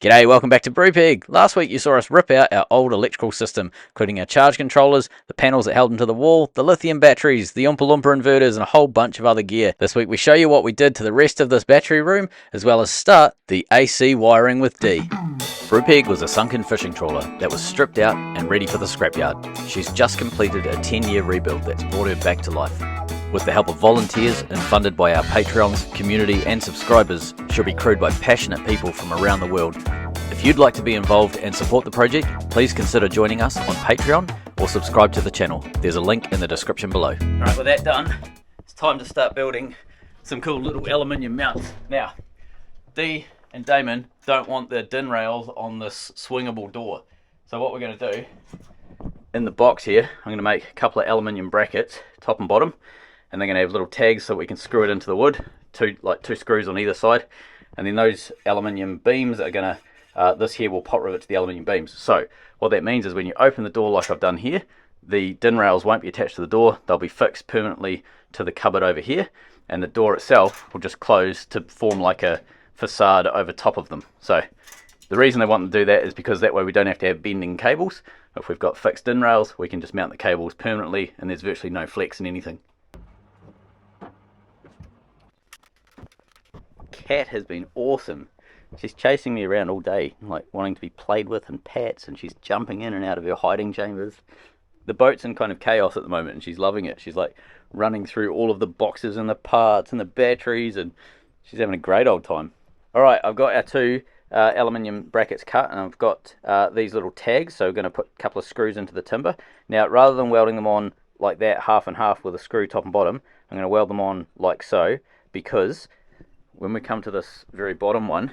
G'day, welcome back to Brupeg. Last week you saw us rip out our old electrical system, including our charge controllers, the panels that held them to the wall, the lithium batteries, the Oompa Loompa inverters, and a whole bunch of other gear. This week we show you what we did to the rest of this battery room, as well as start the AC wiring with D. Brupeg was a sunken fishing trawler that was stripped out and ready for the scrapyard. She's just completed a 10-year rebuild that's brought her back to life. With the help of volunteers and funded by our Patreons, community and subscribers, she'll be crewed by passionate people from around the world. If you'd like to be involved and support the project, please consider joining us on Patreon or subscribe to the channel. There's a link in the description below. Alright, with that done, it's time to start building some cool little aluminium mounts. Now, Dee and Damon don't want the DIN rails on this swingable door. So what we're going to do, in the box here, I'm going to make a couple of aluminium brackets, top and bottom. And they're going to have little tags so we can screw it into the wood, two screws on either side. And then those aluminium beams are going to, this here will pot rivet to the aluminium beams. So what that means is when you open the door like I've done here, the DIN rails won't be attached to the door. They'll be fixed permanently to the cupboard over here. And the door itself will just close to form like a facade over top of them. So the reason they want to do that is because that way we don't have to have bending cables. If we've got fixed DIN rails, we can just mount the cables permanently and there's virtually no flex in anything. Cat has been awesome. She's chasing me around all day, like wanting to be played with and pets, and she's jumping in and out of her hiding chambers. The boat's in kind of chaos at the moment and she's loving it. She's like running through all of the boxes and the parts and the batteries, and she's having a great old time. Alright, I've got our two aluminium brackets cut, and I've got these little tags, so we're going to put a couple of screws into the timber. Now, rather than welding them on like that, half and half with a screw top and bottom, I'm going to weld them on like so, because when we come to this very bottom one,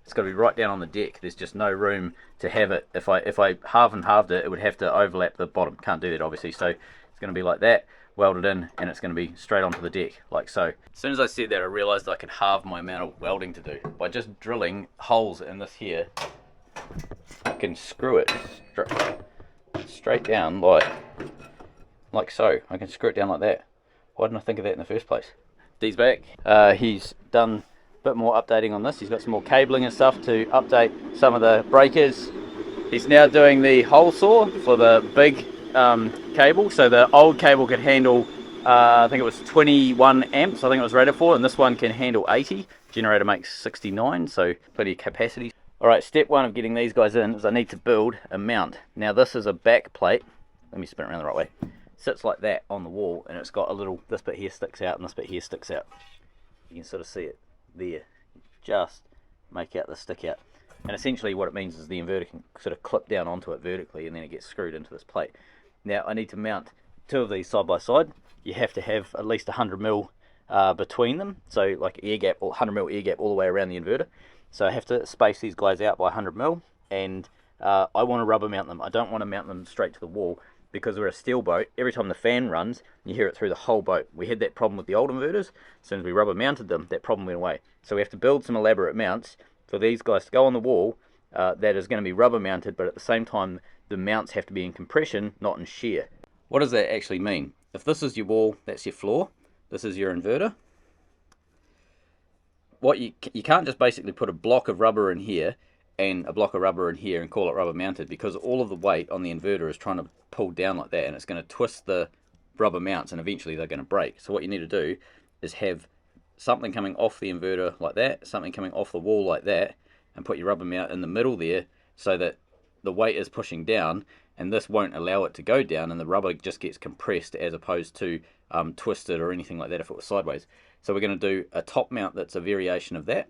it's got to be right down on the deck. There's just no room to have it. If I half and halved it, it would have to overlap the bottom. Can't do that, obviously. So it's going to be like that, welded in, and it's going to be straight onto the deck, like so. As soon as I said that, I realized I could halve my amount of welding to do. By just drilling holes in this here, I can screw it straight down like so. I can screw it down like that. Why didn't I think of that in the first place? Dee's back. He's done a bit more updating on this. He's got some more cabling and stuff to update some of the breakers. He's now doing the hole saw for the big cable. So the old cable could handle, I think it was 21 amps, I think it was rated for, and this one can handle 80. Generator makes 69, so plenty of capacity. Alright, step one of getting these guys in is I need to build a mount. Now this is a back plate. Let me spin it around the right way. Sits like that on the wall, and it's got a little, this bit here sticks out and this bit here sticks out. You can sort of see it there. Just make out the stick out, and essentially what it means is the inverter can sort of clip down onto it vertically, and then it gets screwed into this plate. Now I need to mount two of these side by side. You have to have at least 100mm between them, so like air gap, or 100mm air gap all the way around the inverter. So I have to space these guys out by 100mm, and I want to rubber mount them. I don't want to mount them straight to the wall, because we're a steel boat. Every time the fan runs, you hear it through the whole boat. We had that problem with the old inverters. As soon as we rubber mounted them, that problem went away. So we have to build some elaborate mounts for these guys to go on the wall that is going to be rubber mounted, but at the same time the mounts have to be in compression, not in shear. What does that actually mean? If this is your wall, that's your floor, this is your inverter. What you can't just basically put a block of rubber in here and a block of rubber in here and call it rubber mounted, because all of the weight on the inverter is trying to pull down like that, and it's going to twist the rubber mounts, and eventually they're going to break. So what you need to do is have something coming off the inverter like that, something coming off the wall like that, and put your rubber mount in the middle there so that the weight is pushing down, and this won't allow it to go down, and the rubber just gets compressed as opposed to twisted or anything like that if it was sideways. So we're going to do a top mount that's a variation of that,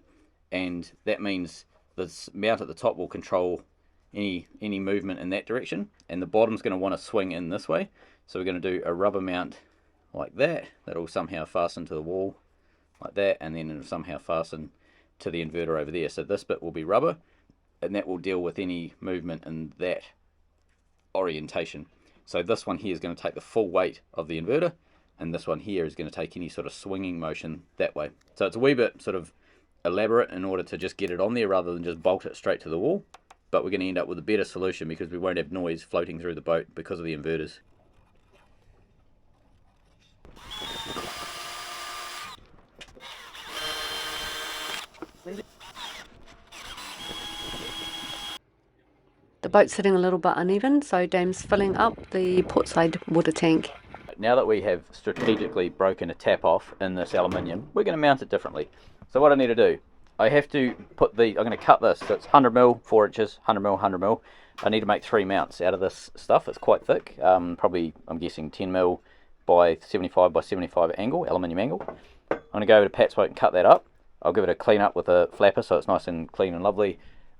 and that means this mount at the top will control any movement in that direction, and the bottom's going to want to swing in this way. So we're going to do a rubber mount like that. That'll somehow fasten to the wall like that, and then it'll somehow fasten to the inverter over there. So this bit will be rubber, and that will deal with any movement in that orientation. So this one here is going to take the full weight of the inverter, and this one here is going to take any sort of swinging motion that way. So it's a wee bit sort of elaborate in order to just get it on there rather than just bolt it straight to the wall, but we're going to end up with a better solution because we won't have noise floating through the boat because of the inverters. boat's sitting a little bit uneven, so Dame's filling up the portside water tank. Now that we have strategically broken a tap off in this aluminium, we're going to mount it differently. So what I need to do, I have to put I'm going to cut this, so it's 100mm, 4 inches, 100mm, 100mm. I need to make 3 mounts out of this stuff. It's quite thick, probably, I'm guessing 10mm by 75 by 75 angle, aluminium angle. I'm going to go over to Pat's boat and cut that up. I'll give it a clean up with a flapper so it's nice and clean and lovely.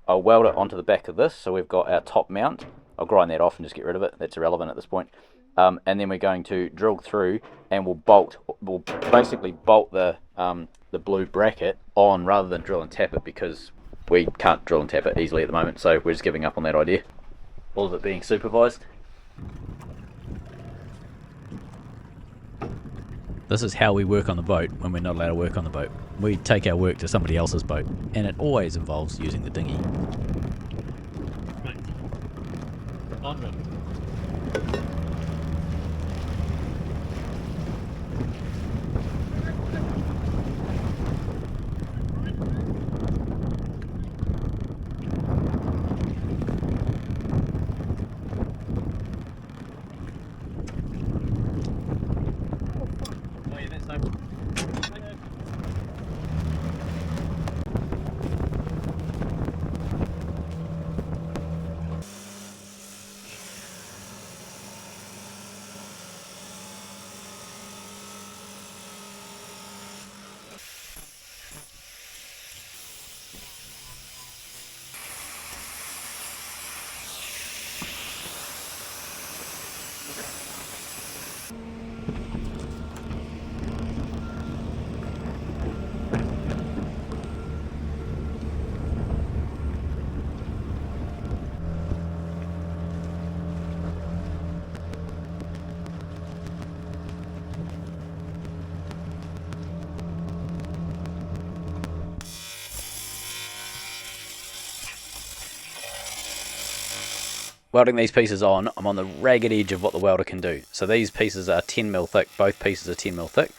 I'll weld it onto the back of this, so we've got our top mount. I'll grind that off and just get rid of it. That's irrelevant at this point. And then we're going to drill through and we'll basically bolt the blue bracket on rather than drill and tap it, because we can't drill and tap it easily at the moment, so we're just giving up on that idea. All of it being supervised. This is how we work on the boat when we're not allowed to work on the boat. We take our work to somebody else's boat, and it always involves using the dinghy. Welding these pieces on, I'm on the ragged edge of what the welder can do. So these pieces are 10mm thick, both pieces are 10mm thick,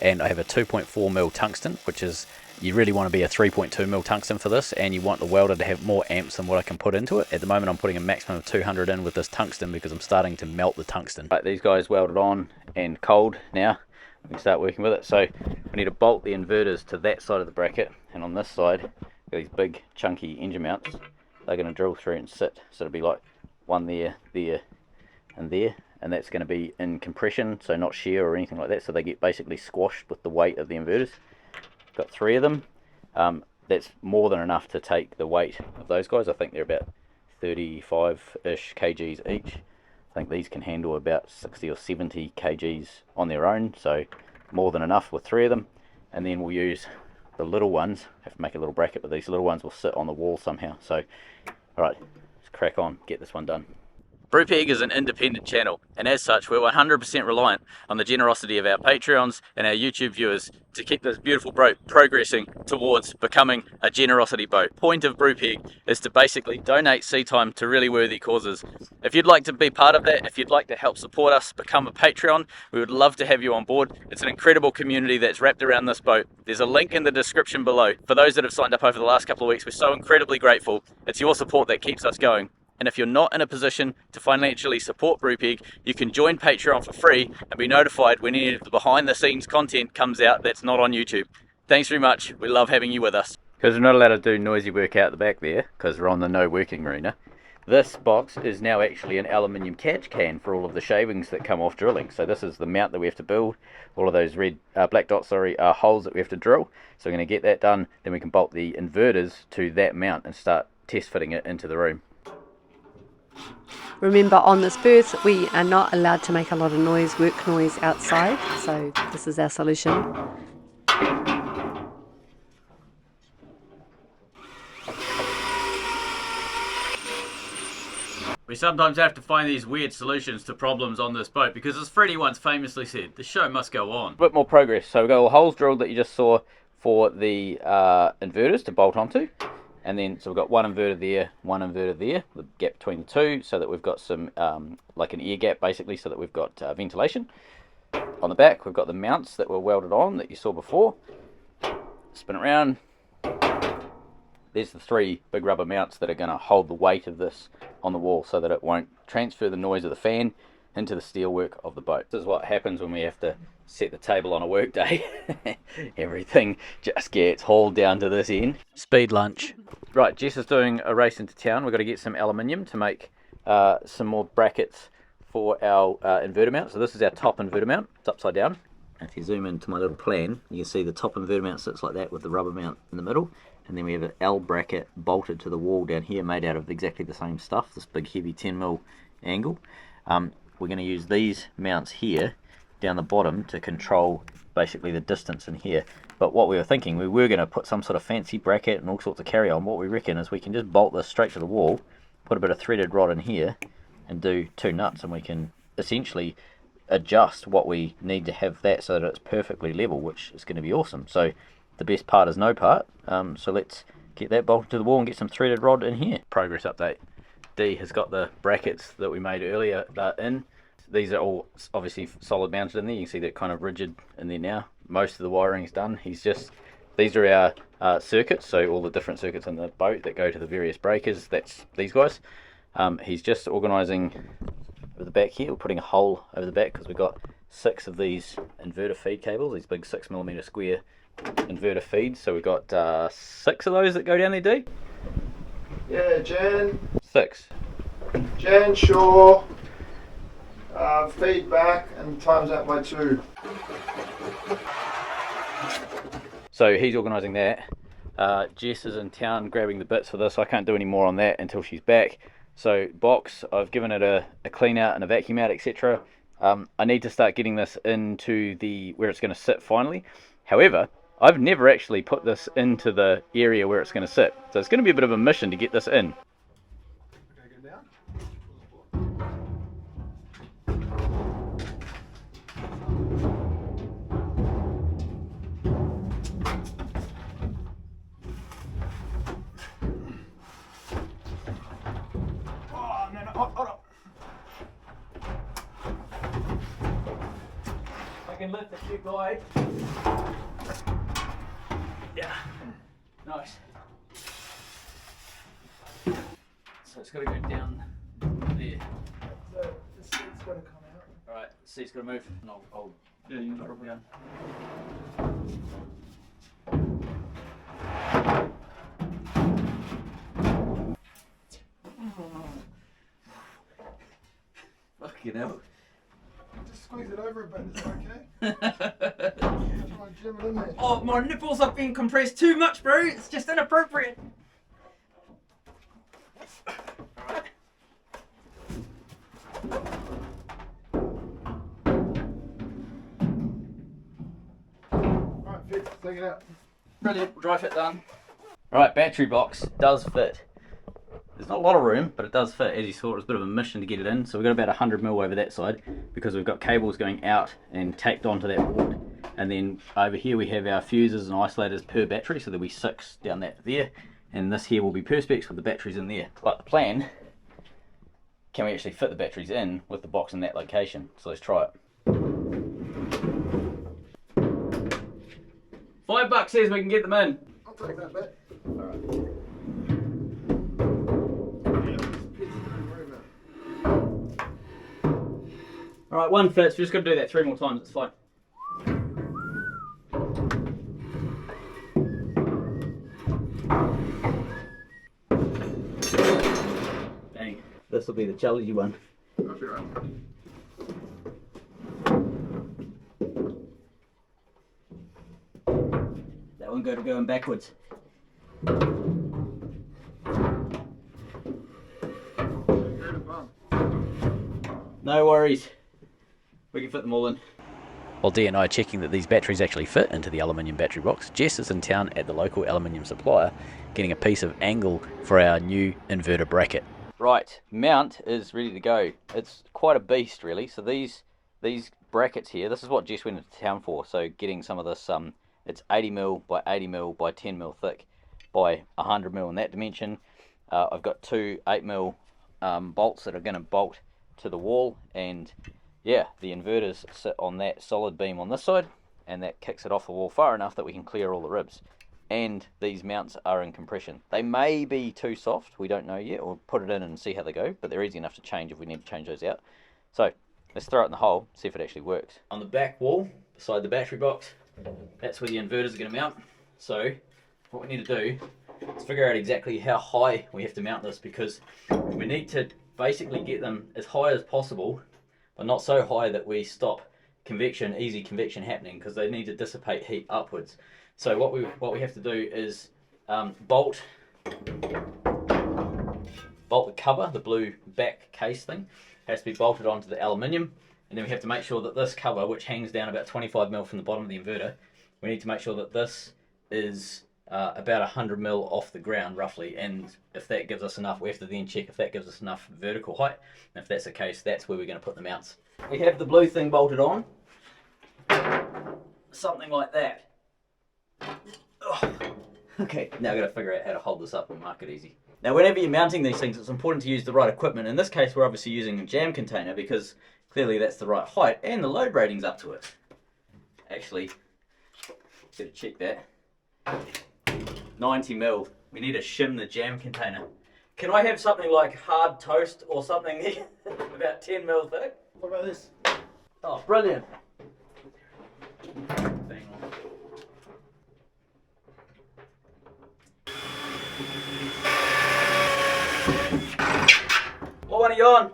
and I have a 2.4mm tungsten, which is, you really want to be a 3.2mm tungsten for this, and you want the welder to have more amps than what I can put into it. At the moment I'm putting a maximum of 200 in with this tungsten because I'm starting to melt the tungsten. Right, these guys welded on and cold now. We can start working with it. So we need to bolt the inverters to that side of the bracket, and on this side, got these big chunky engine mounts. They're going to drill through and sit, so it'll be like one there, there, and there, and that's going to be in compression, so not shear or anything like that, so they get basically squashed with the weight of the inverters. Got 3 of them. That's more than enough to take the weight of those guys. I think they're about 35-ish kgs each. I think these can handle about 60 or 70 kgs on their own, so more than enough with 3 of them. And then we'll use the little ones, have to make a little bracket, but these little ones will sit on the wall somehow. So, alright, let's crack on, get this one done. Brupeg is an independent channel, and as such we're 100% reliant on the generosity of our Patreons and our YouTube viewers to keep this beautiful boat progressing towards becoming a generosity boat. Point of Brupeg is to basically donate sea time to really worthy causes. If you'd like to be part of that, if you'd like to help support us, become a Patreon, we would love to have you on board. It's an incredible community that's wrapped around this boat. There's a link in the description below. For those that have signed up over the last couple of weeks, we're so incredibly grateful. It's your support that keeps us going. And if you're not in a position to financially support Brupeg, you can join Patreon for free and be notified when any of the behind the scenes content comes out that's not on YouTube. Thanks very much. We love having you with us. Because we're not allowed to do noisy work out the back there, because we're on the no working marina. This box is now actually an aluminium catch can for all of the shavings that come off drilling. So this is the mount that we have to build. All of those black dots are holes that we have to drill. So we're going to get that done. Then we can bolt the inverters to that mount and start test fitting it into the room. Remember, on this berth we are not allowed to make a lot of noise, work noise outside, so this is our solution. We sometimes have to find these weird solutions to problems on this boat because, as Freddie once famously said, the show must go on. A bit more progress. So we've got all the holes drilled that you just saw for the inverters to bolt onto. And then, so we've got one inverter there, the gap between the two, so that we've got some, like an air gap basically, so that we've got ventilation. On the back, we've got the mounts that were welded on that you saw before. Spin it around. there's the 3 big rubber mounts that are going to hold the weight of this on the wall so that it won't transfer the noise of the fan into the steelwork of the boat. This is what happens when we have to set the table on a work day. Everything just gets hauled down to this end. Speed lunch. Right, Jess is doing a race into town. We've got to get some aluminium to make some more brackets for our inverter mount. So this is our top inverter mount. It's upside down. If you zoom into my little plan, you can see the top inverter mount sits like that with the rubber mount in the middle. And then we have an L bracket bolted to the wall down here, made out of exactly the same stuff, this big heavy 10mm angle. We're going to use these mounts here down the bottom to control basically the distance in here. But what we were thinking, we were going to put some sort of fancy bracket and all sorts of carry on. What we reckon is we can just bolt this straight to the wall, put a bit of threaded rod in here and do 2 nuts, and we can essentially adjust what we need to have that so that it's perfectly level, which is going to be awesome. So the best part is no part. So let's get that bolted to the wall and get some threaded rod in here. Progress update. D has got the brackets that we made earlier in. These are all obviously solid mounted in there. You can see they're kind of rigid in there now. Most of the wiring is done. These are our circuits, so all the different circuits in the boat that go to the various breakers. That's these guys. He's just organising over the back here. We're putting a hole over the back because we've got 6 of these inverter feed cables, these big 6mm square inverter feeds. So we've got 6 of those that go down there, D? Yeah, Jan. 6. Jan, sure. Feedback and times that by 2. So he's organising that. Jess is in town grabbing the bits for this. I can't do any more on that until she's back. So box, I've given it a clean out and a vacuum out, etc. I need to start getting this into where it's going to sit finally. However, I've never actually put this into the area where it's going to sit. So it's going to be a bit of a mission to get this in. Okay, go down. Oh, no, hold up. I can lift the few guide. Yeah, nice. So it's got to go down there. So the seat's got to come out. Alright, seat's got to move. And I'll Yeah, you drop it down. Fucking hell. Just squeeze it over a bit, is that okay? Try and jam it in there. Oh, my nipples have been compressed too much, bro. It's just inappropriate. Alright, fix, take it out. Brilliant. Dry fit done. Right, battery box does fit. There's not a lot of room, but it does fit. As you saw, it was a bit of a mission to get it in. So we've got about 100mm over that side because we've got cables going out and tacked onto that board. And then over here we have our fuses and isolators per battery, so there'll be 6 down there. And this here will be perspex with the batteries in there. But the plan, can we actually fit the batteries in with the box in that location? So let's try it. $5 says we can get them in. I'll take that back. Alright. Alright, one fits. We're just going to do that 3 more times. It's fine. Dang. This will be the challenging one. That'll be right. That one going backwards. No worries. We can fit them all in. While D and I are checking that these batteries actually fit into the aluminium battery box, Jess is in town at the local aluminium supplier getting a piece of angle for our new inverter bracket. Right, mount is ready to go. It's quite a beast really. So these brackets here, this is what Jess went into town for. So getting some of this, it's 80mm by 80mm by 10mm thick by 100mm in that dimension. I've got 2 8mm bolts that are going to bolt to the wall, and yeah, the inverters sit on that solid beam on this side, and that kicks it off the wall far enough that we can clear all the ribs. and these mounts are in compression. They may be too soft, we don't know yet, or put it in and see how they go, but they're easy enough to change if we need to change those out. So let's throw it in the hole, see if it actually works. On the back wall, beside the battery box, that's where the inverters are going to mount. So what we need to do is figure out exactly how high we have to mount this, because we need to basically get them as high as possible, but not so high that we stop convection, easy convection happening, because they need to dissipate heat upwards. So what we have to do is bolt the cover, the blue back case thing, has to be bolted onto the aluminium, and then we have to make sure that this cover, which hangs down about 25mm from the bottom of the inverter, we need to make sure that this is about 100mm off the ground roughly, and if that gives us enough, we have to then check if that gives us enough vertical height, and if that's the case, that's where we're going to put the mounts. We have the blue thing bolted on, something like that. Oh. Okay, now I've got to figure out how to hold this up and mark it easy. Now whenever you're mounting these things, it's important to use the right equipment. In this case, we're obviously using a jam container because clearly that's the right height and the load rating's up to it. Actually, better check that. 90mm. We need to shim the jam container. Can I have something like hard toast or something about 10mm thick? What about this? Oh, brilliant. What one are you on?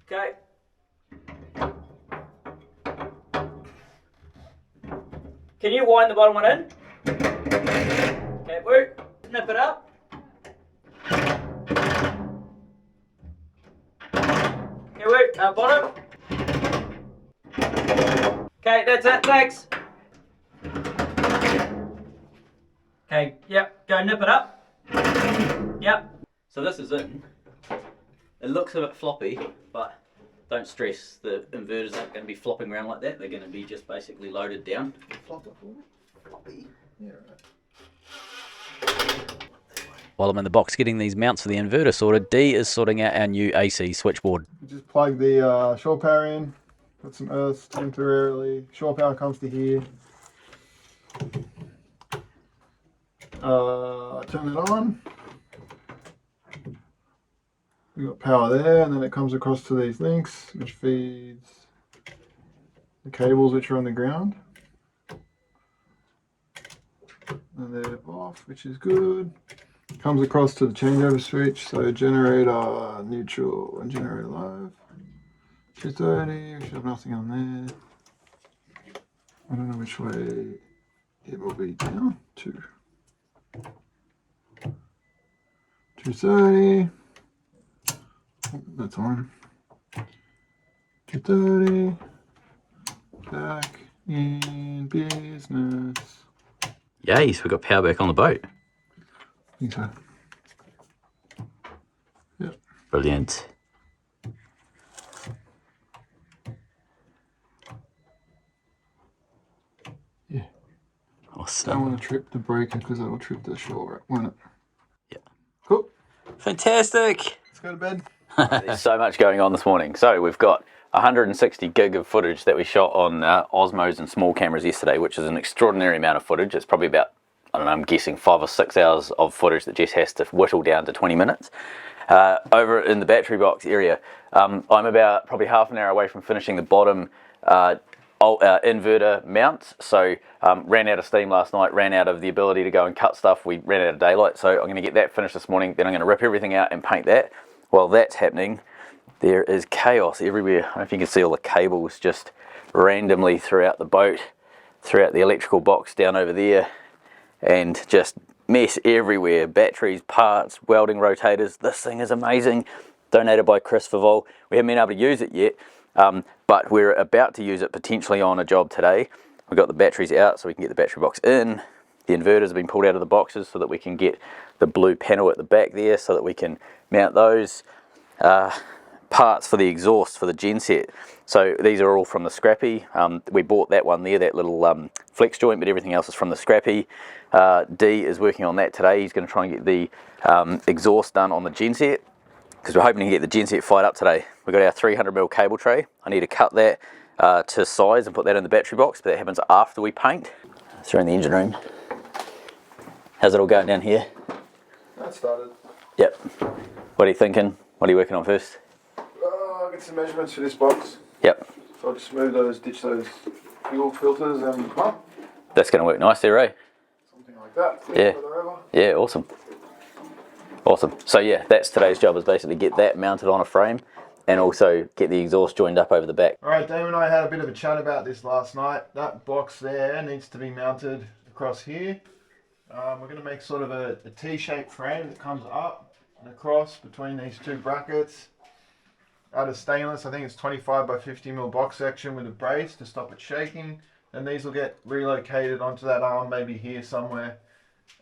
Okay. Can you wind the bottom one in? Okay, woo. Nip it up. Okay, woo. Bottom. Okay, that's it. Thanks. Okay, yep. Go nip it up. Yep. So this is in. It looks a bit floppy, but don't stress. The inverters aren't going to be flopping around like that. They're going to be just basically loaded down. Flop it for me? Floppy. Yeah, right. While I'm in the box getting these mounts for the inverter sorted, D is sorting out our new AC switchboard. We just plug the shore power in, put some earth temporarily. Shore power comes to here. Turn it on. We've got power there, and then it comes across to these links, which feeds the cables which are on the ground. And they're off, which is good. Comes across to the changeover switch, so generator neutral and generator live. 230, we should have nothing on there. I don't know which way it will be down to. 230. Oh, that's on. 230. Back in business. Yes, we've got power back on the boat. I think so. Yep. Brilliant. Yeah. Awesome. Don't want to trip the breaker because that will trip the shore, won't it? Yeah. Cool. Fantastic. Let's go to bed. There's so much going on this morning. So we've got 160 gig of footage that we shot on Osmos and small cameras yesterday, which is an extraordinary amount of footage. It's probably about, I don't know, I'm guessing 5 or 6 hours of footage that Jess has to whittle down to 20 minutes. Over in the battery box area, I'm about probably half an hour away from finishing the bottom inverter mounts. So ran out of steam last night, ran out of the ability to go and cut stuff. We ran out of daylight, so I'm going to get that finished this morning. Then I'm going to rip everything out and paint that. While that's happening, there is chaos everywhere. I don't know if you can see all the cables just randomly throughout the boat, throughout the electrical box down over there, and just mess everywhere. Batteries, parts, welding rotators. This thing is amazing. Donated by Chris Favol. We haven't been able to use it yet, but we're about to use it potentially on a job today. We've got the batteries out so we can get the battery box in. The inverters have been pulled out of the boxes so that we can get the blue panel at the back there so that we can mount those. Parts for the exhaust for the genset. So these are all from the scrappy. We bought that one there, that little flex joint, but everything else is from the scrappy. D is working on that today. He's going to try and get the exhaust done on the genset because we're hoping to get the genset fired up today. We've got our 300mm cable tray. I need to cut that to size and put that in the battery box, but that happens after we paint. So we're in the engine room. How's it all going down here? That started. Yep. What are you thinking? What are you working on first? I'll get some measurements for this box. Yep. So I'll just smooth those, ditch those fuel filters and pump. That's going to work nice there, eh? Something like that. Yeah. Whatever. Yeah, awesome. Awesome. So yeah, that's today's job, is basically get that mounted on a frame and also get the exhaust joined up over the back. Alright, Damon and I had a bit of a chat about this last night. That box there needs to be mounted across here. We're going to make sort of a T-shaped frame that comes up and across between these two brackets. Out of stainless, I think it's 25 by 50 mil box section with a brace to stop it shaking. And these will get relocated onto that arm, maybe here somewhere.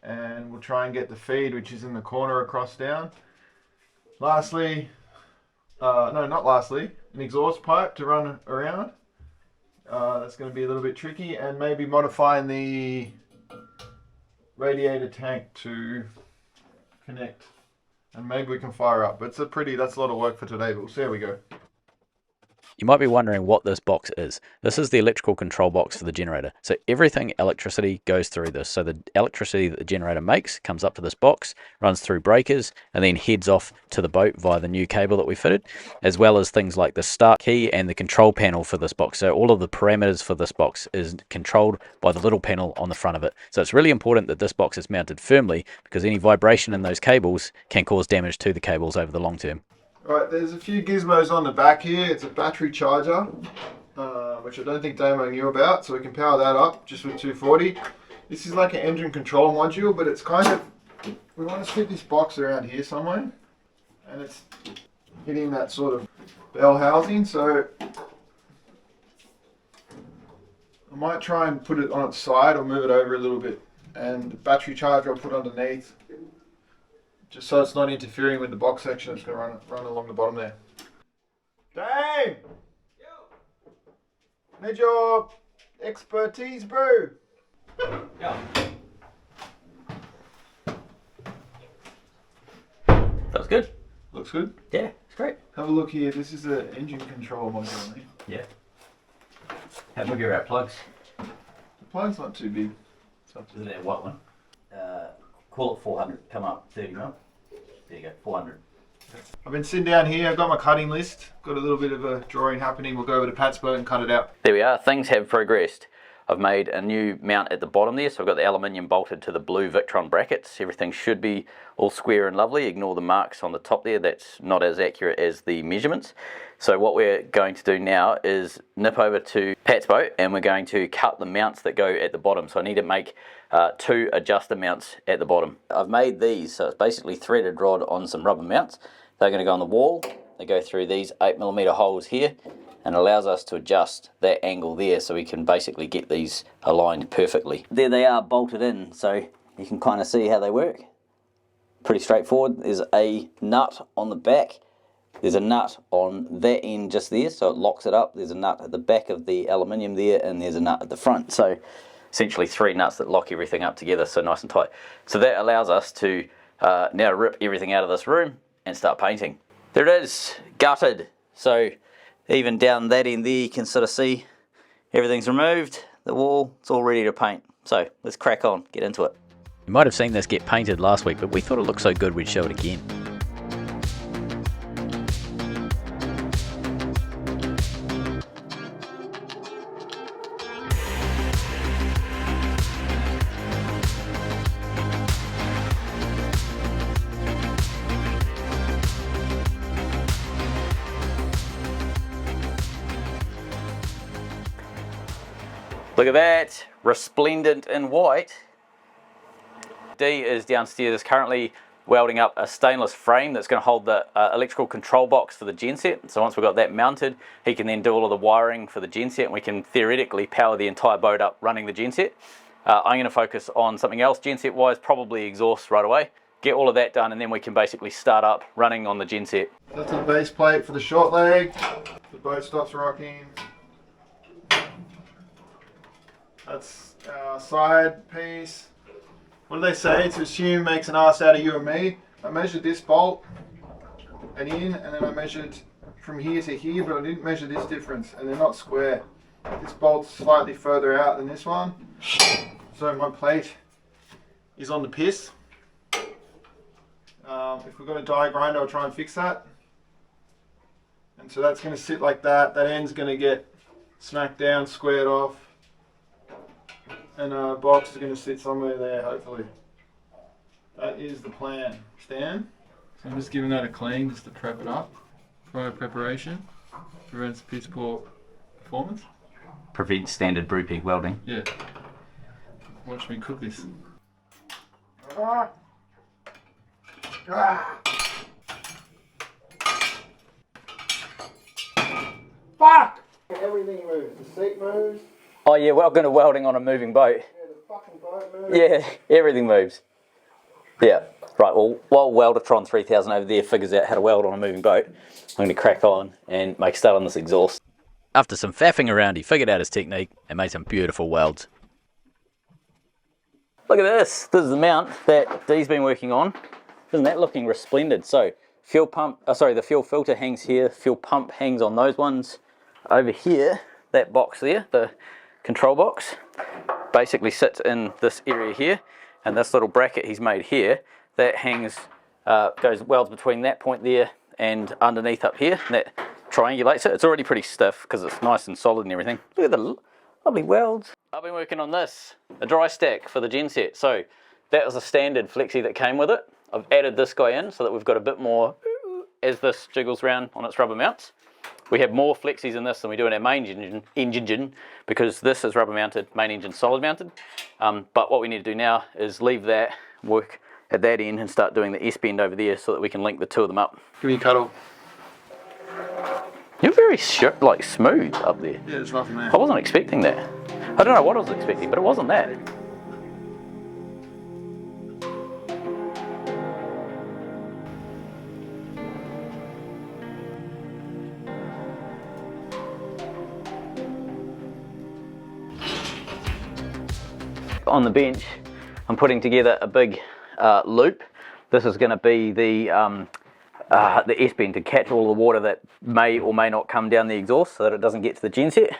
And we'll try and get the feed, which is in the corner, across down. Lastly, no, not lastly, an exhaust pipe to run around. That's going to be a little bit tricky, and maybe modifying the radiator tank to connect, and maybe we can fire up. But that's a lot of work for today, but we'll see how we go. You might be wondering what this box is. This is the electrical control box for the generator. So everything electricity goes through this. So the electricity that the generator makes comes up to this box, runs through breakers, and then heads off to the boat via the new cable that we fitted, as well as things like the start key and the control panel for this box. So all of the parameters for this box is controlled by the little panel on the front of it. So it's really important that this box is mounted firmly, because any vibration in those cables can cause damage to the cables over the long term. Right, there's a few gizmos on the back here. It's a battery charger, which I don't think Damon knew about, so we can power that up just with 240. This is like an engine control module, but it's kind of, we want to stick this box around here somewhere, and it's hitting that sort of bell housing, so I might try and put it on its side or move it over a little bit, and the battery charger I'll put underneath, just so it's not interfering with the box section. It's going to run along the bottom there. Dame! Yo! Need your expertise, bro. Yeah. That's good. Looks good. Yeah, it's great. Have a look here. This is the engine control module. Yeah. How big are our plugs? The plug's not too big. Is it that white one? Call it 400. Come up 30 mil. There you go, 400. I've been sitting down here. I've got my cutting list. Got a little bit of a drawing happening. We'll go over to Pat's boat and cut it out. There we are. Things have progressed. I've made a new mount at the bottom there, so I've got the aluminium bolted to the blue Victron brackets. Everything should be all square and lovely. Ignore the marks on the top there. That's not as accurate as the measurements. So what we're going to do now is nip over to Pat's boat, and we're going to cut the mounts that go at the bottom. So I need to make 2 adjuster mounts at the bottom. I've made these, so it's basically threaded rod on some rubber mounts. They're going to go on the wall. They go through these 8mm holes here, and allows us to adjust that angle there, so we can basically get these aligned perfectly. There they are, bolted in, so you can kind of see how they work. Pretty straightforward. There's a nut on the back. There's a nut on that end just there, so it locks it up. There's a nut at the back of the aluminium there, and there's a nut at the front. So essentially 3 nuts that lock everything up together, so nice and tight. So that allows us to now rip everything out of this room and start painting. There it is, gutted. So even down that end there, you can sort of see everything's removed, the wall, it's all ready to paint. So let's crack on, get into it. You might have seen this get painted last week, but we thought it looked so good we'd show it again. Look at that, resplendent in white. D is downstairs currently welding up a stainless frame that's going to hold the electrical control box for the genset. So once we've got that mounted, he can then do all of the wiring for the genset, and we can theoretically power the entire boat up running the genset. I'm going to focus on something else genset wise, probably exhaust right away. Get all of that done, and then we can basically start up running on the genset. That's a base plate for the short leg. The boat stops rocking. That's our side piece. What do they say? To assume makes an ass out of you and me. I measured this bolt and in, and then I measured from here to here, but I didn't measure this difference, and they're not square. This bolt's slightly further out than this one. So my plate is on the piss. If we've got a die grinder, I'll try and fix that. And so that's going to sit like that. That end's going to get smacked down, squared off. And a box is going to sit somewhere there, hopefully. That is the plan. Stan? So I'm just giving that a clean just to prep it up. Prior preparation prevents piss poor performance. Prevent standard Brupeg welding. Yeah. Watch me cook this. Fuck! Everything moves. The seat moves. Oh yeah, welcome to welding on a moving boat. Yeah, the fucking boat moves. Yeah, everything moves. Yeah. Right, well, while Weldertron 3000 over there figures out how to weld on a moving boat, I'm going to crack on and make a start on this exhaust. After some faffing around, he figured out his technique and made some beautiful welds. Look at this. This is the mount that Dee's been working on. Isn't that looking resplendent? So, fuel pump, the fuel filter hangs here, fuel pump hangs on those ones. Over here, that box there, the control box, basically sits in this area here, and this little bracket he's made here, that hangs, welds between that point there and underneath up here, and that triangulates it. It's already pretty stiff because it's nice and solid and everything. Look at the lovely welds. I've been working on this, a dry stack for the genset. So that was a standard flexi that came with it. I've added this guy in so that we've got a bit more as this jiggles around on its rubber mounts. We have more flexis in this than we do in our main engine because this is rubber mounted, main engine solid mounted. But what we need to do now is leave that, work at that end and start doing the S-bend over there so that we can link the two of them up. Give me a cuddle. You're very smooth up there. Yeah, there's nothing there. I wasn't expecting that. I don't know what I was expecting, but it wasn't that. On the bench, I'm putting together a big loop. This is going to be the S-bend to catch all the water that may or may not come down the exhaust so that it doesn't get to the genset.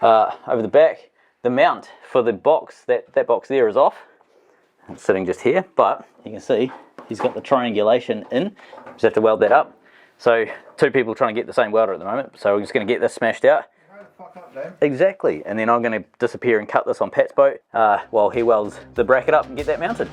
Over the back, the mount for the box, that box there is off. It's sitting just here, but you can see he's got the triangulation in. Just have to weld that up. So two people trying to get the same welder at the moment. So we're just going to get this smashed out. Exactly, and then I'm going to disappear and cut this on Pat's boat while he welds the bracket up and get that mounted.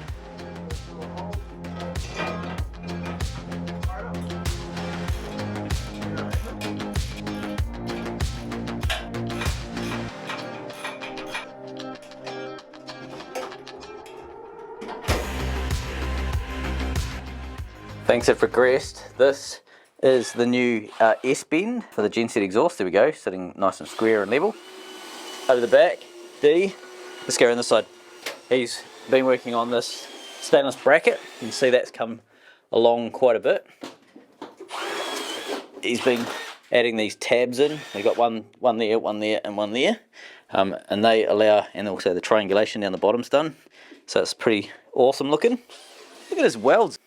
Things have progressed. This is the new S-bend for the genset exhaust. There we go, sitting nice and square and level. Over the back, D, let's go around this side. He's been working on this stainless bracket. You can see that's come along quite a bit. He's been adding these tabs in. We've got one there, and one there. And they allow, and also the triangulation down the bottom's done. So it's pretty awesome looking. Look at his welds.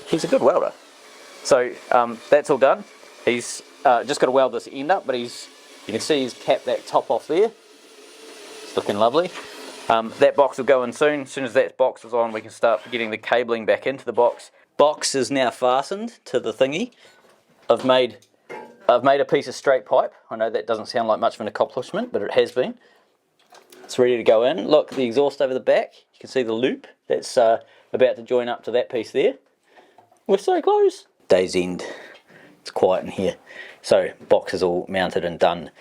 He's a good welder. So that's all done. He's just got to weld this end up, but you can see he's capped that top off there. It's looking lovely. That box will go in soon. As soon as that box is on, we can start getting the cabling back into the box. Box is now fastened to the thingy. I've made a piece of straight pipe. I know that doesn't sound like much of an accomplishment, but it has been. It's ready to go in. Look, the exhaust over the back. You can see the loop that's about to join up to that piece there. We're so close. Day's end. It's quiet in here. So box is all mounted and done.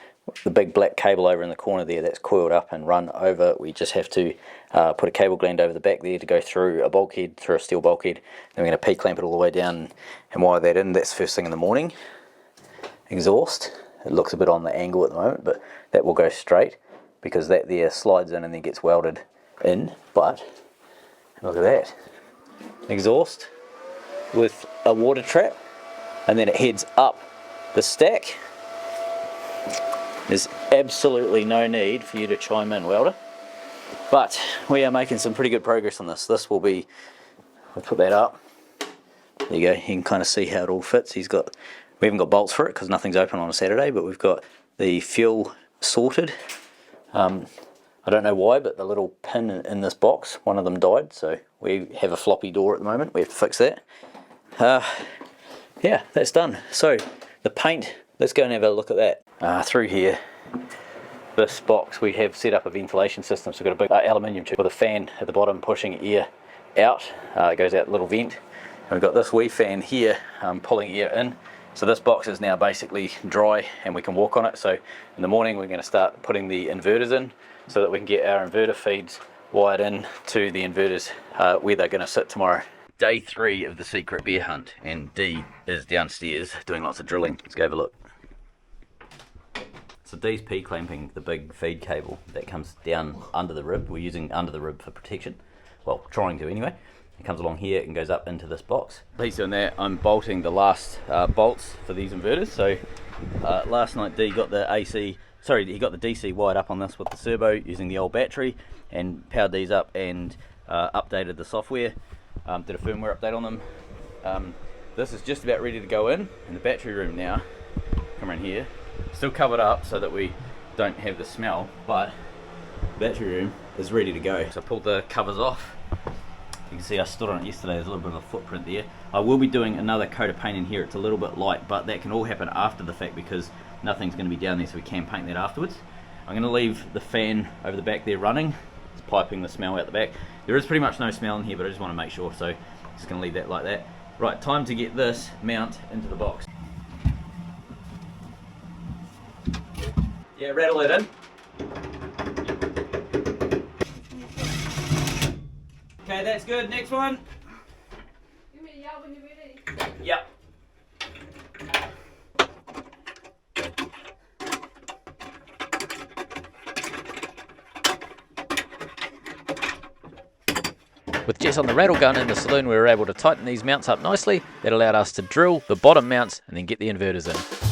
The big black cable over in the corner there, that's coiled up and run over. We just have to put a cable gland over the back there to go through a bulkhead, through a steel bulkhead. Then we're going to P-clamp it all the way down and wire that in. That's first thing in the morning. Exhaust. It looks a bit on the angle at the moment, but that will go straight because that there slides in and then gets welded in. But look at that. Exhaust with a water trap, and then it heads up the stack. There's absolutely no need for you to chime in, welder, but we are making some pretty good progress on this. This will be, we'll put that up, there you go, you can kind of see how it all fits. We haven't got bolts for it because nothing's open on a Saturday, but we've got the fuel sorted. I'm I don't know why, but the little pin in this box, one of them died, so we have a floppy door at the moment. We have to fix that. Yeah, that's done. So the paint, let's go and have a look at that. Through here, this box, we have set up a ventilation system. So we've got a big aluminium tube with a fan at the bottom pushing air out. It goes out the little vent. And we've got this wee fan here pulling air in. So this box is now basically dry and we can walk on it. So in the morning we're going to start putting the inverters in so that we can get our inverter feeds wired in to the inverters where they're going to sit tomorrow. Day 3 of the secret bear hunt, and Dee is downstairs doing lots of drilling. Let's go have a look. So Dee's P-clamping the big feed cable that comes down under the rib. We're using under the rib for protection. Well, trying to anyway. It comes along here and goes up into this box. He's doing that. I'm bolting the last bolts for these inverters. So last night Dee got the he got the DC wired up on this with the servo using the old battery, and powered these up and updated the software. Did a firmware update on them. This is just about ready to go in the battery room now. Come around here. Still covered up so that we don't have the smell, but the battery room is ready to go. So I pulled the covers off. You can see I stood on it yesterday. There's a little bit of a footprint there. I will be doing another coat of paint in here. It's a little bit light, but that can all happen after the fact because nothing's going to be down there, so we can paint that afterwards. I'm going to leave the fan over the back there running. It's piping the smell out the back. There is pretty much no smell in here, but I just want to make sure, so just going to leave that like that. Right, time to get this mount into the box. Yeah, rattle it in. Okay, that's good. Next one. You want me to yell when you're ready? Yep. With Jess on the rattle gun in the saloon, we were able to tighten these mounts up nicely. That allowed us to drill the bottom mounts and then get the inverters in.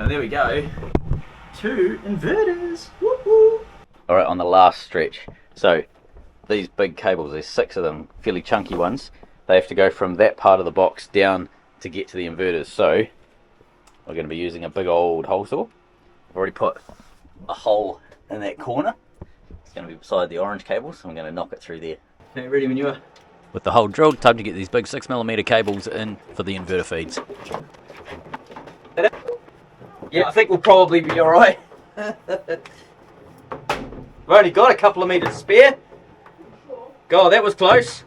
There we go. 2 inverters. Woo-hoo. All right, on the last stretch. So these big cables, there's 6 of them, fairly chunky ones. They have to go from that part of the box down to get to the inverters. So we're going to be using a big old hole saw. I've already put a hole in that corner. It's going to be beside the orange cable, so I'm going to knock it through there. Okay, ready when you are. With the hole drilled, time to get these big 6mm cables in for the inverter feeds. Yeah, I think we'll probably be alright. We've only got a couple of meters spare. God, that was close.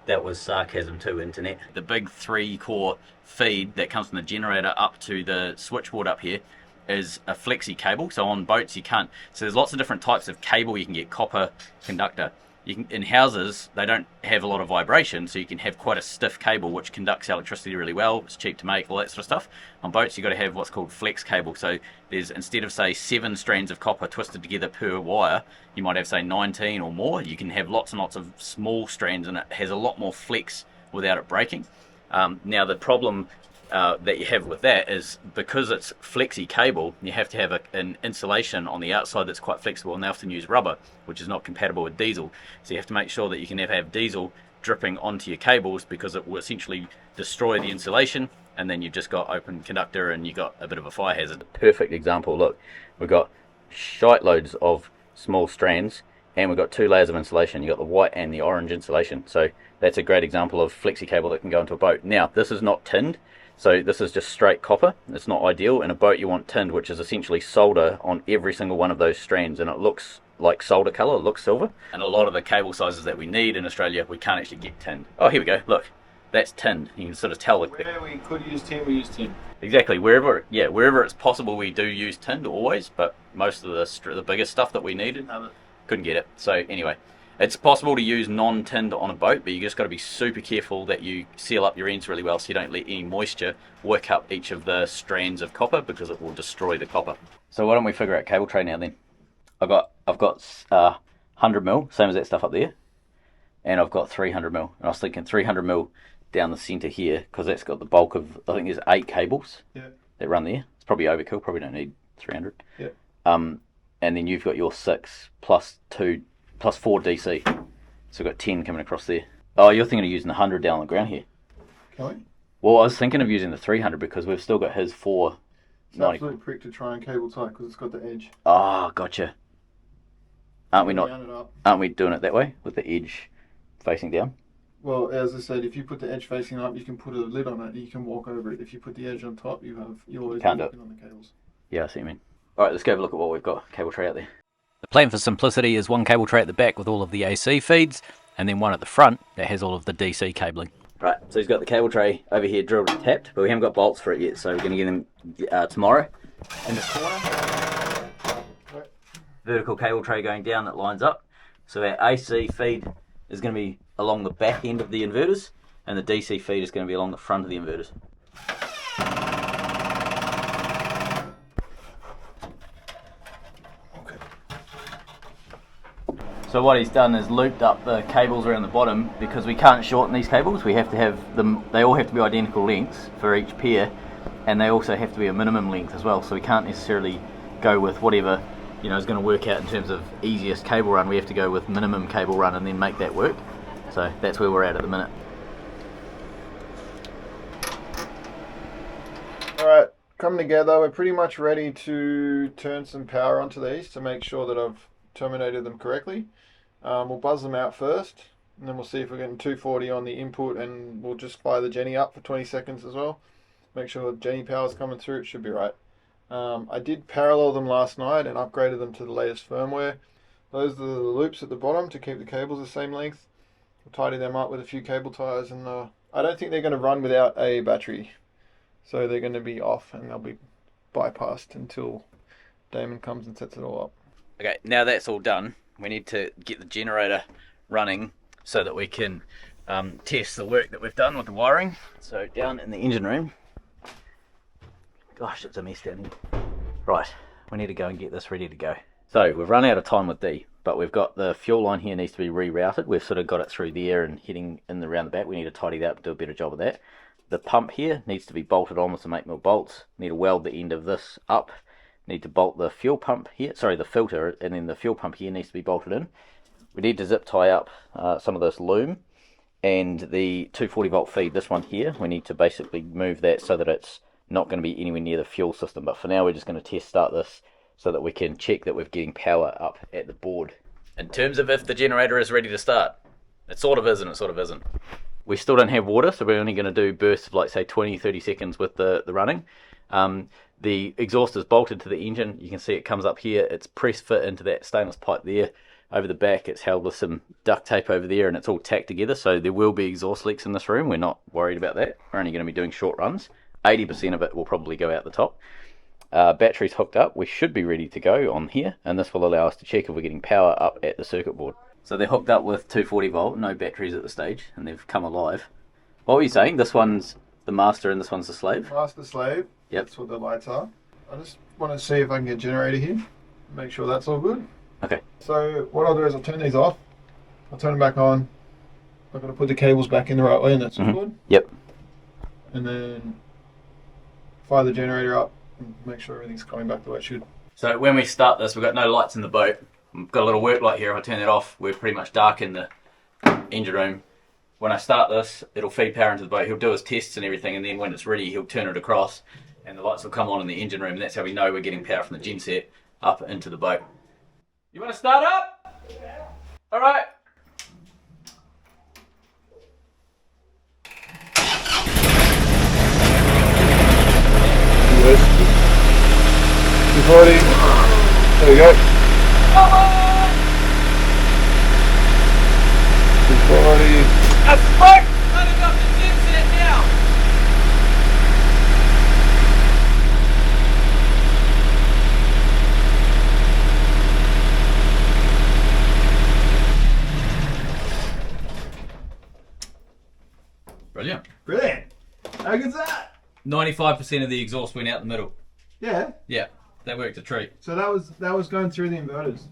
That was sarcasm too, internet. The big 3-core feed that comes from the generator up to the switchboard up here is a flexi cable. So on boats you can't, so there's lots of different types of cable you can get, copper, conductor. You can, in houses, they don't have a lot of vibration, so you can have quite a stiff cable which conducts electricity really well. It's cheap to make, all that sort of stuff. On boats, you've got to have what's called flex cable. So there's, instead of say 7 strands of copper twisted together per wire, you might have say 19 or more. You can have lots and lots of small strands, and it has a lot more flex without it breaking. Now the problem that you have with that is because it's flexi cable, you have to have an insulation on the outside that's quite flexible, and they often use rubber, which is not compatible with diesel. So you have to make sure that you can never have diesel dripping onto your cables, because it will essentially destroy the insulation, and then you've just got open conductor and you've got a bit of a fire hazard. Perfect example. Look, we've got shite loads of small strands, and we've got 2 layers of insulation. You've got the white and the orange insulation. So that's a great example of flexi cable that can go into a boat. Now, this is not tinned. So this is just straight copper. It's not ideal. In a boat you want tinned, which is essentially solder on every single one of those strands, and it looks like solder colour, it looks silver. And a lot of the cable sizes that we need in Australia, we can't actually get tinned. Oh, here we go, look, that's tinned. You can sort of tell. Where we could use tin, we use tin. Exactly, wherever it's possible we do use tinned always, but most of the biggest stuff that we needed, couldn't get it. So anyway, It's possible to use non-tinned on a boat, but you just got to be super careful that you seal up your ends really well so you don't let any moisture work up each of the strands of copper, because it will destroy the copper. So why don't we figure out cable tray now then? I've got 100mm, same as that stuff up there, and I've got 300mm, and I was thinking 300mm down the centre here, because that's got the bulk of, I think there's 8 cables that run there. It's probably overkill, probably don't need 300. Yeah. And then you've got your 6 plus 4 DC. So we've got 10 coming across there. Oh, you're thinking of using the 100 down on the ground here. Can we? Well, I was thinking of using the 300 because we've still got his 4. It's an absolute prick to try and cable tie because it's got the edge. Oh, gotcha. Aren't we Round it up. Aren't we doing it that way with the edge facing down? Well, as I said, if you put the edge facing up, you can put a lid on it and you can walk over it. If you put the edge on top, you're always Can't do it. walking on the cables. Yeah, I see what you mean. Alright, let's go have a look at what we've got. Cable tray out there. The plan for simplicity is one cable tray at the back with all of the AC feeds, and then one at the front that has all of the DC cabling. Right, so he's got the cable tray over here drilled and tapped, but we haven't got bolts for it yet, so we're going to get them tomorrow. In the corner, vertical cable tray going down that lines up. So our AC feed is going to be along the back end of the inverters, and the DC feed is going to be along the front of the inverters. So what he's done is looped up the cables around the bottom, because we can't shorten these cables. We have to have them, they all have to be identical lengths for each pair, and they also have to be a minimum length as well. So we can't necessarily go with whatever, you know, is going to work out in terms of easiest cable run. We have to go with minimum cable run and then make that work. So that's where we're at the minute. Alright, come together. We're pretty much ready to turn some power onto these to make sure that I've terminated them correctly. We'll buzz them out first, and then we'll see if we're getting 240 on the input, and we'll just fire the Jenny up for 20 seconds as well. Make sure the Jenny power's coming through. It should be right. I did parallel them last night and upgraded them to the latest firmware. Those are the loops at the bottom to keep the cables the same length. We'll tidy them up with a few cable ties, and I don't think they're going to run without a battery. So they're going to be off and they'll be bypassed until Damon comes and sets it all up. Okay, now that's all done, we need to get the generator running so that we can test the work that we've done with the wiring. So down in the engine room, gosh, it's a mess down here. Right, we need to go and get this ready to go. So we've run out of time with D, but we've got the fuel line here needs to be rerouted. We've sort of got it through there and heading in around the back. We need to tidy that up and do a better job of that. The pump here needs to be bolted on with some 8mm bolts. Need to weld the end of this up. Need to bolt the fuel pump here, the filter, and then the fuel pump here needs to be bolted in. We need to zip tie up some of this loom, and the 240 volt feed, this one here, we need to basically move that so that it's not going to be anywhere near the fuel system. But for now we're just going to start this so that we can check that we're getting power up at the board. In terms of if the generator is ready to start, it sort of is and it sort of isn't. We still don't have water, so we're only going to do bursts of like say 20-30 seconds with the running. The exhaust is bolted to the engine. You can see it comes up here. It's press fit into that stainless pipe there. Over the back it's held with some duct tape over there, and it's all tacked together, so there will be exhaust leaks in this room. We're not worried about that. We're only going to be doing short runs. 80% of it will probably go out the top. Batteries hooked up. We should be ready to go on here, and this will allow us to check if we're getting power up at the circuit board. So they're hooked up with 240 volt, no batteries at the stage, and they've come alive. What were you saying? This one's the master and this one's the slave? Master slave. Yep. That's what the lights are. I just want to see if I can get generator here. Make sure that's all good. Okay. So what I'll do is I'll turn these off. I'll turn them back on. I'm going to put the cables back in the right way, and that's all good. Yep. And then fire the generator up and make sure everything's coming back the way it should. So when we start this, we've got no lights in the boat. We've got a little work light here. If I turn that off, we're pretty much dark in the engine room. When I start this, it'll feed power into the boat. He'll do his tests and everything, and then when it's ready, he'll turn it across, and the lights will come on in the engine room, and that's how we know we're getting power from the gen set up into the boat. You want to start up? Yeah. All right. There we go. 240. A spark running up the gen set now. 95% of the exhaust went out the middle. Yeah. Yeah, that worked a treat. So that was going through the inverters.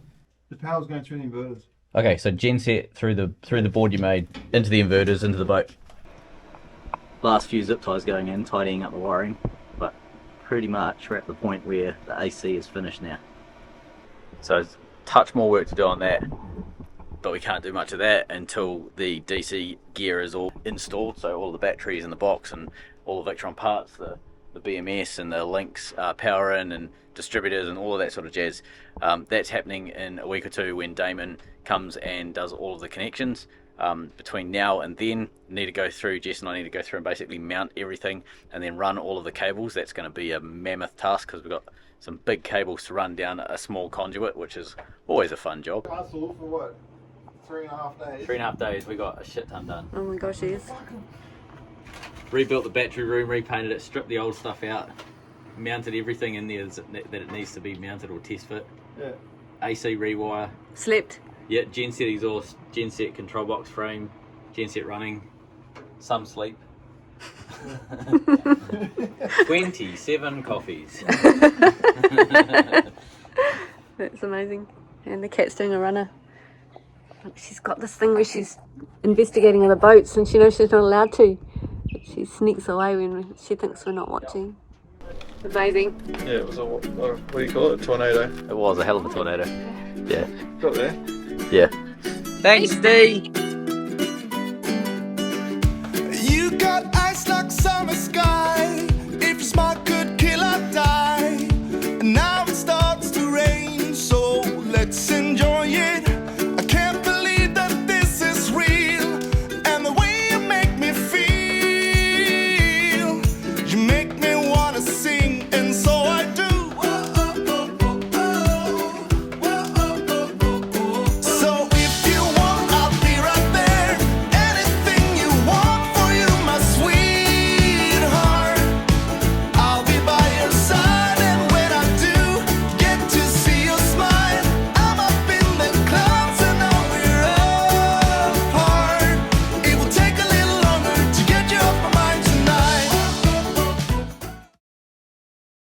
The power was going through the inverters. Okay, so genset through the board you made into the inverters into the boat. Last few zip ties going in, tidying up the wiring, but pretty much we're at the point where the AC is finished now. So there's a touch more work to do on that, but we can't do much of that until the DC gear is all installed. So all the batteries in the box and all the Victron parts, the BMS and the links, power in and distributors and all of that sort of jazz. That's happening in a week or two when Damon comes and does all of the connections. Between now and then, Jess and I need to go through and basically mount everything and then run all of the cables. That's going to be a mammoth task because we've got some big cables to run down a small conduit, which is always a fun job. Hustle for what? 3.5 days. 3.5 days, we got a shit ton done. Oh my gosh, yes. Rebuilt the battery room, repainted it, stripped the old stuff out, mounted everything in there that it needs to be mounted or test fit. Yeah. AC rewire. Slept. Yeah, genset exhaust, genset control box frame, genset running, some sleep. 27 coffees. That's amazing. And the cat's doing a runner. She's got this thing where she's investigating other boats and she knows she's not allowed to. She sneaks away when she thinks we're not watching. Amazing. Yeah, it was a, what do you call it? A tornado. It was a hell of a tornado. Yeah. Got there. Yeah. Thanks, Dee.